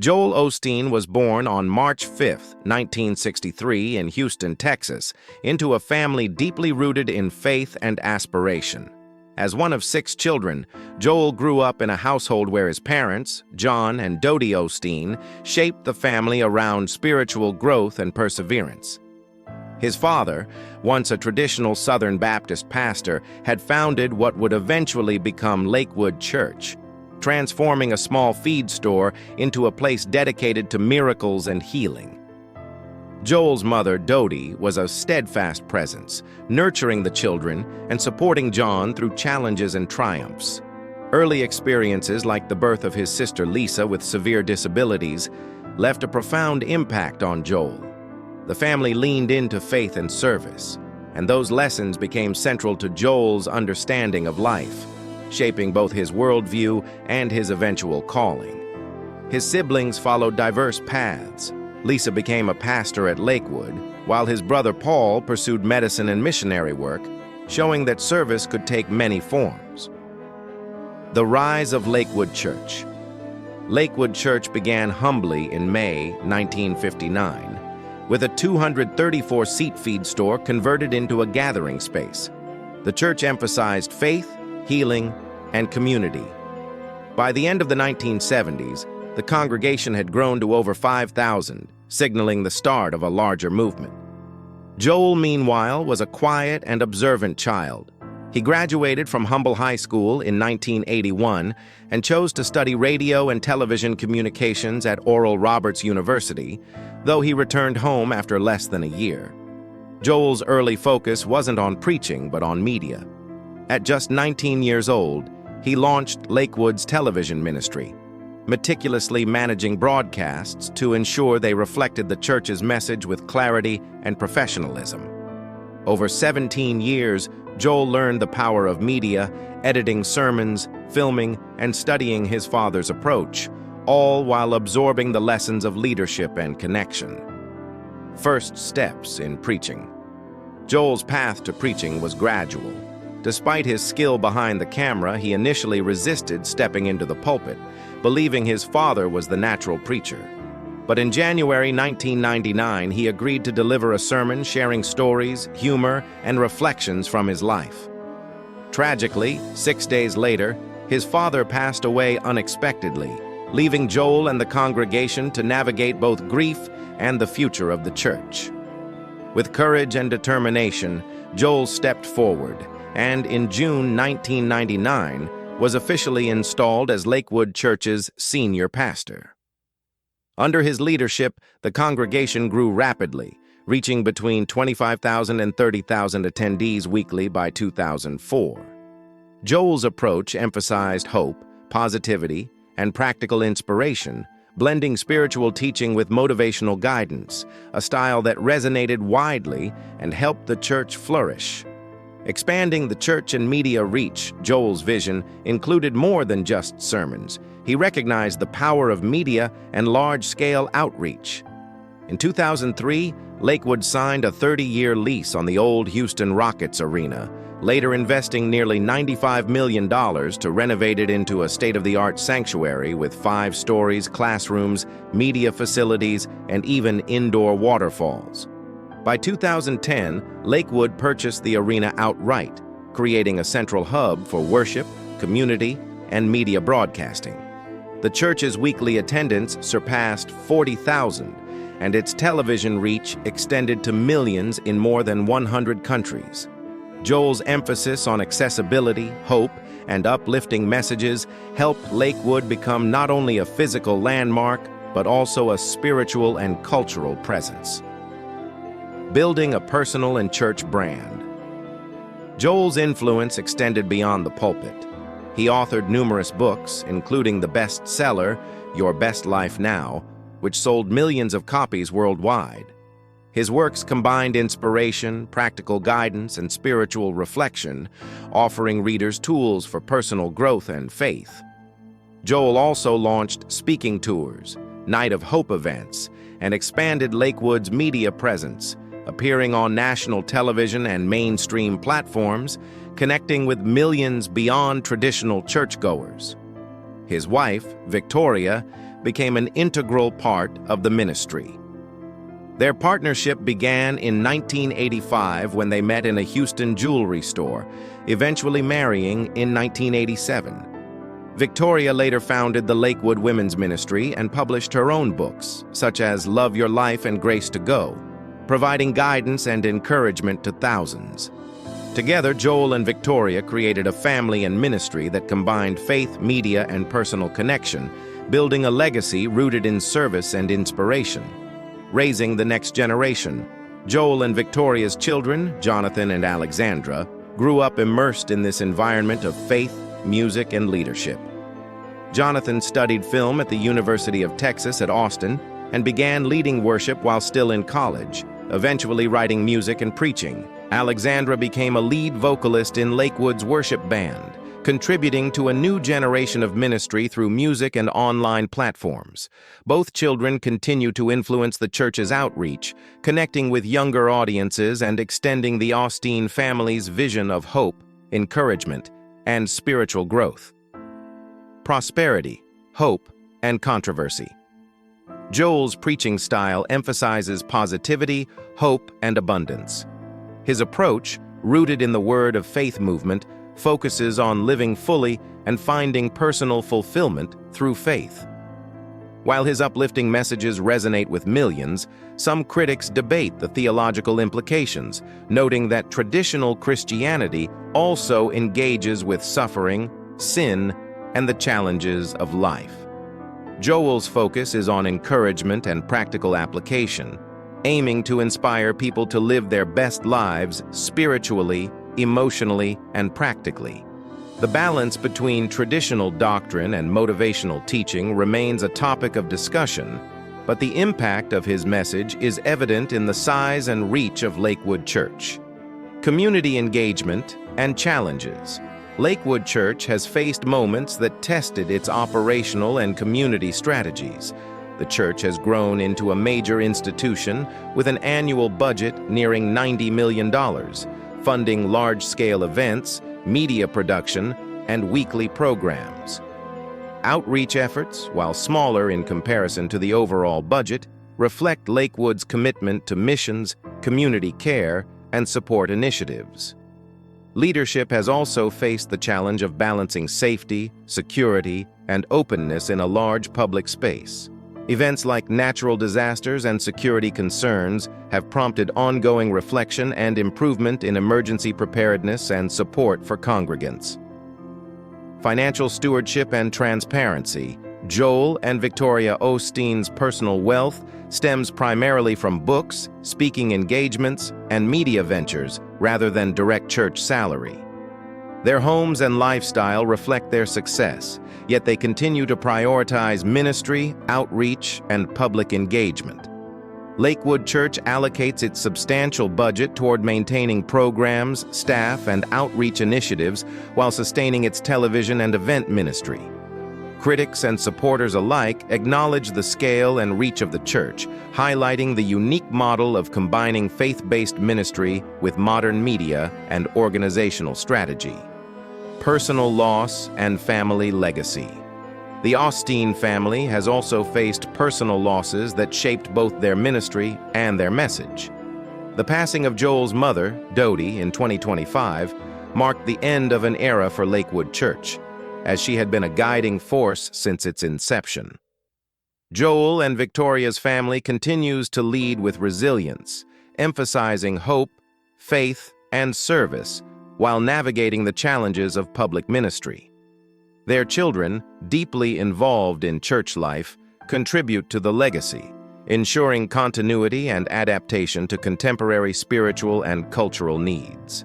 Joel Osteen was born on March 5, 1963, in Houston, Texas, into a family deeply rooted in faith and aspiration. As one of 6 children, Joel grew up in a household where his parents, John and Dodie Osteen, shaped the family around spiritual growth and perseverance. His father, once a traditional Southern Baptist pastor, had founded what would eventually become Lakewood Church, transforming a small feed store into a place dedicated to miracles and healing. Joel's mother, Dodie, was a steadfast presence, nurturing the children and supporting John through challenges and triumphs. Early experiences like the birth of his sister Lisa with severe disabilities left a profound impact on Joel. The family leaned into faith and service, and those lessons became central to Joel's understanding of life, shaping both his worldview and his eventual calling. His siblings followed diverse paths. Lisa became a pastor at Lakewood, while his brother Paul pursued medicine and missionary work, showing that service could take many forms. The rise of Lakewood Church. Lakewood Church began humbly in May 1959, with a 234-seat feed store converted into a gathering space. The church emphasized faith, healing, and community. By the end of the 1970s, the congregation had grown to over 5,000, signaling the start of a larger movement. Joel, meanwhile, was a quiet and observant child. He graduated from Humble High School in 1981 and chose to study radio and television communications at Oral Roberts University, though he returned home after less than a year. Joel's early focus wasn't on preaching, but on media. At just 19 years old, he launched Lakewood's television ministry, meticulously managing broadcasts to ensure they reflected the church's message with clarity and professionalism. Over 17 years, Joel learned the power of media, editing sermons, filming, and studying his father's approach, all while absorbing the lessons of leadership and connection. First steps in preaching. Joel's path to preaching was gradual. Despite his skill behind the camera, he initially resisted stepping into the pulpit, believing his father was the natural preacher. But in January 1999, he agreed to deliver a sermon sharing stories, humor, and reflections from his life. Tragically, 6 days later, his father passed away unexpectedly, leaving Joel and the congregation to navigate both grief and the future of the church. With courage and determination, Joel stepped forward, and in June 1999 was officially installed as Lakewood Church's senior pastor. Under his leadership, the congregation grew rapidly, reaching between 25,000 and 30,000 attendees weekly by 2004. Joel's approach emphasized hope, positivity, and practical inspiration, blending spiritual teaching with motivational guidance, a style that resonated widely and helped the church flourish. Expanding the church and media reach, Joel's vision included more than just sermons. He recognized the power of media and large-scale outreach. In 2003, Lakewood signed a 30-year lease on the old Houston Rockets arena, later investing nearly $95 million to renovate it into a state-of-the-art sanctuary with 5 stories, classrooms, media facilities, and even indoor waterfalls. By 2010, Lakewood purchased the arena outright, creating a central hub for worship, community, and media broadcasting. The church's weekly attendance surpassed 40,000, and its television reach extended to millions in more than 100 countries. Joel's emphasis on accessibility, hope, and uplifting messages helped Lakewood become not only a physical landmark, but also a spiritual and cultural presence. Building a personal and church brand. Joel's influence extended beyond the pulpit. He authored numerous books, including the bestseller, Your Best Life Now, which sold millions of copies worldwide. His works combined inspiration, practical guidance, and spiritual reflection, offering readers tools for personal growth and faith. Joel also launched speaking tours, Night of Hope events, and expanded Lakewood's media presence, appearing on national television and mainstream platforms, connecting with millions beyond traditional churchgoers. His wife, Victoria, became an integral part of the ministry. Their partnership began in 1985 when they met in a Houston jewelry store, eventually marrying in 1987. Victoria later founded the Lakewood Women's Ministry and published her own books, such as Love Your Life and Grace to Go, providing guidance and encouragement to thousands. Together, Joel and Victoria created a family and ministry that combined faith, media, and personal connection, building a legacy rooted in service and inspiration. Raising the next generation, Joel and Victoria's children, Jonathan and Alexandra, grew up immersed in this environment of faith, music, and leadership. Jonathan studied film at the University of Texas at Austin and began leading worship while still in college, eventually writing music and preaching. Alexandra became a lead vocalist in Lakewood's worship band, contributing to a new generation of ministry through music and online platforms. Both children continue to influence the church's outreach, connecting with younger audiences and extending the Osteen family's vision of hope, encouragement, and spiritual growth. Prosperity, hope, and controversy. Joel's preaching style emphasizes positivity, hope, and abundance. His approach, rooted in the Word of Faith movement, focuses on living fully and finding personal fulfillment through faith. While his uplifting messages resonate with millions, some critics debate the theological implications, noting that traditional Christianity also engages with suffering, sin, and the challenges of life. Joel's focus is on encouragement and practical application, aiming to inspire people to live their best lives spiritually, emotionally, and practically. The balance between traditional doctrine and motivational teaching remains a topic of discussion, but the impact of his message is evident in the size and reach of Lakewood Church. Community engagement and challenges. Lakewood Church has faced moments that tested its operational and community strategies. The church has grown into a major institution with an annual budget nearing $90 million, funding large-scale events, media production, and weekly programs. Outreach efforts, while smaller in comparison to the overall budget, reflect Lakewood's commitment to missions, community care, and support initiatives. Leadership has also faced the challenge of balancing safety, security, and openness in a large public space. Events like natural disasters and security concerns have prompted ongoing reflection and improvement in emergency preparedness and support for congregants. Financial stewardship and transparency. Joel and Victoria Osteen's personal wealth stems primarily from books, speaking engagements, and media ventures rather than direct church salary. Their homes and lifestyle reflect their success, yet they continue to prioritize ministry, outreach, and public engagement. Lakewood Church allocates its substantial budget toward maintaining programs, staff, and outreach initiatives while sustaining its television and event ministry. Critics and supporters alike acknowledge the scale and reach of the church, highlighting the unique model of combining faith-based ministry with modern media and organizational strategy. Personal loss and family legacy. The Osteen family has also faced personal losses that shaped both their ministry and their message. The passing of Joel's mother, Dodie, in 2025 marked the end of an era for Lakewood Church, as she had been a guiding force since its inception. Joel and Victoria's family continues to lead with resilience, emphasizing hope, faith, and service while navigating the challenges of public ministry. Their children, deeply involved in church life, contribute to the legacy, ensuring continuity and adaptation to contemporary spiritual and cultural needs.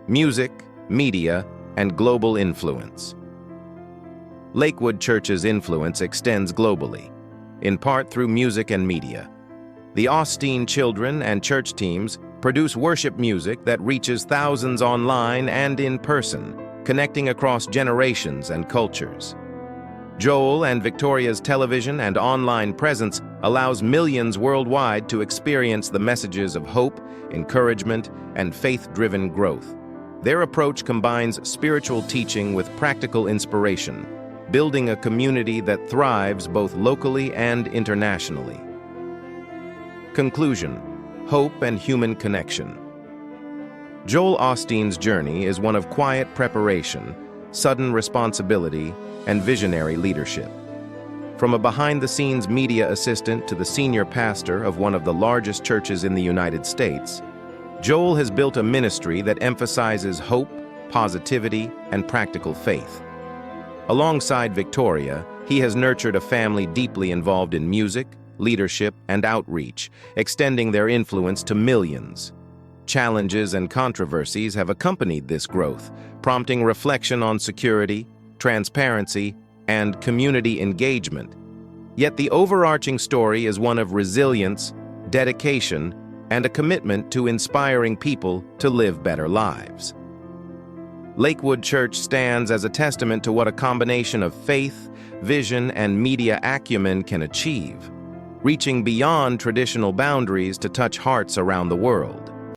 Music, media, and global influence. Lakewood Church's influence extends globally, in part through music and media. The Osteen children and church teams produce worship music that reaches thousands online and in person, connecting across generations and cultures. Joel and Victoria's television and online presence allows millions worldwide to experience the messages of hope, encouragement, and faith-driven growth. Their approach combines spiritual teaching with practical inspiration, building a community that thrives both locally and internationally. Conclusion: hope and human connection. Joel Osteen's journey is one of quiet preparation, sudden responsibility, and visionary leadership. From a behind-the-scenes media assistant to the senior pastor of one of the largest churches in the United States, Joel has built a ministry that emphasizes hope, positivity, and practical faith. Alongside Victoria, he has nurtured a family deeply involved in music, leadership, and outreach, extending their influence to millions. Challenges and controversies have accompanied this growth, prompting reflection on security, transparency, and community engagement. Yet the overarching story is one of resilience, dedication, and a commitment to inspiring people to live better lives. Lakewood Church stands as a testament to what a combination of faith, vision, and media acumen can achieve, reaching beyond traditional boundaries to touch hearts around the world.